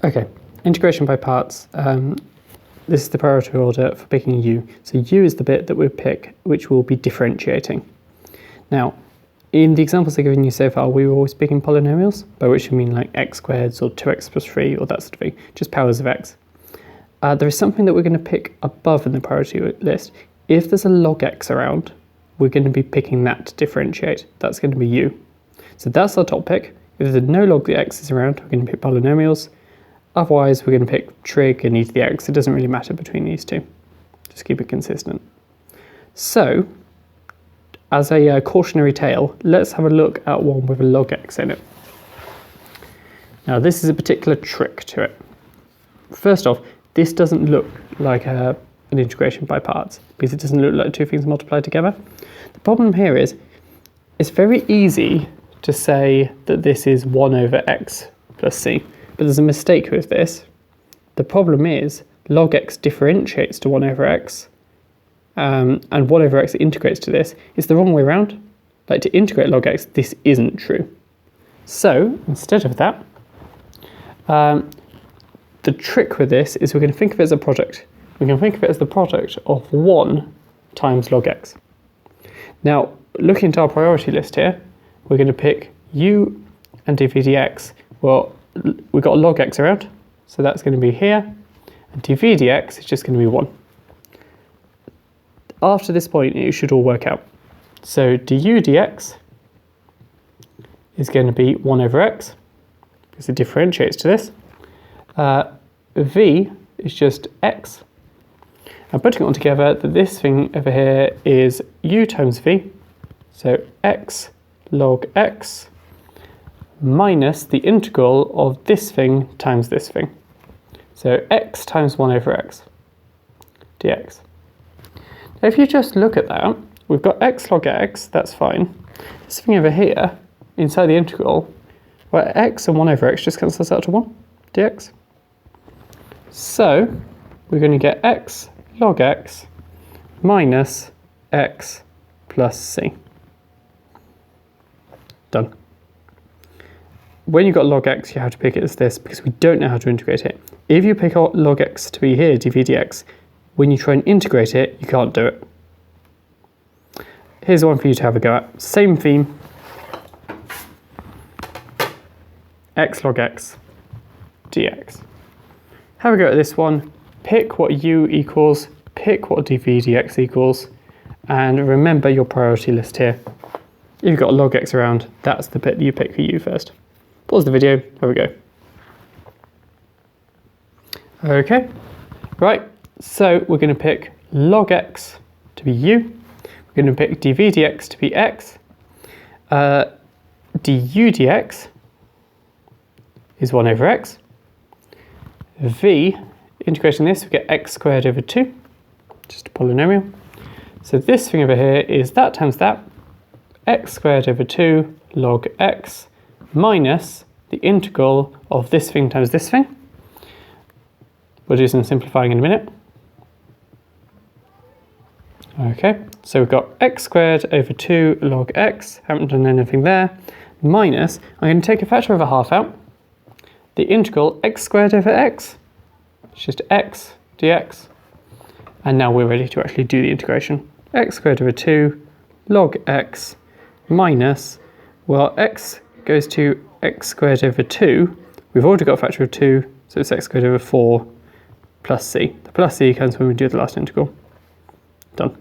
Okay, integration by parts. This is the priority order for picking u. So u is the bit that we pick, which we'll be differentiating. Now, in the examples I've given you so far, we were always picking polynomials, by which I mean like x squareds or 2x plus 3 or that sort of thing, just powers of x. There is something that we're going to pick above in the priority list. If there's a log x around, we're going to be picking that to differentiate. That's going to be u. So that's our top pick. If there's no log x's around, we're going to pick polynomials. Otherwise, we're going to pick trig and e to the x. It doesn't really matter between these two. Just keep it consistent. So, as a cautionary tale, let's have a look at one with a log x in it. Now, this is a particular trick to it. First off, this doesn't look like an integration by parts because it doesn't look like two things multiplied together. The problem here is it's very easy to say that this is 1 over x plus c. But there's a mistake with this. The problem is log x differentiates to 1 over x, and 1 over x integrates to this. It's the wrong way around. Like to integrate log x, this isn't true. So instead of that, the trick with this is we're going to think of it as a product. We can think of it as the product of 1 times log x. Now, looking into our priority list here, we're going to pick u and dv dx. Well, we've got a log x around, so that's going to be here, and dv dx is just going to be 1. After this point, it should all work out. So du dx is going to be 1 over x, because it differentiates to this. V is just x. And putting it all together, this thing over here is u times v, so x log x, minus the integral of this thing times this thing. So x times 1 over x dx. Now if you just look at that, we've got x log x, that's fine. This thing over here, inside the integral, where x and 1 over x just cancels out to 1 dx. So we're going to get x log x minus x plus c. Done. When you've got log x, you have to pick it as this because we don't know how to integrate it. If you pick log x to be here, dv dx, when you try and integrate it, you can't do it. Here's one for you to have a go at. Same theme. X log x dx. Have a go at this one. Pick what u equals, pick what dv dx equals, and remember your priority list here. If you've got a log x around, that's the bit you pick for u first. Pause the video, have a go. Okay, right, so we're going to pick log x to be u, we're going to pick dv dx to be x, du dx is 1 over x, v, integrating this, we get x squared over 2, just a polynomial. So this thing over here is that times that, x squared over 2 log x minus the integral of this thing times this thing. We'll do some simplifying in a minute. Okay, so we've got x squared over 2 log x, haven't done anything there, minus, I'm going to take a factor of a half out, the integral x squared over x, it's just x dx, and now we're ready to actually do the integration. X squared over 2 log x minus, well, x goes to x squared over 2. We've already got a factor of 2, so it's x squared over 4 plus c. The plus c comes when we do the last integral. Done.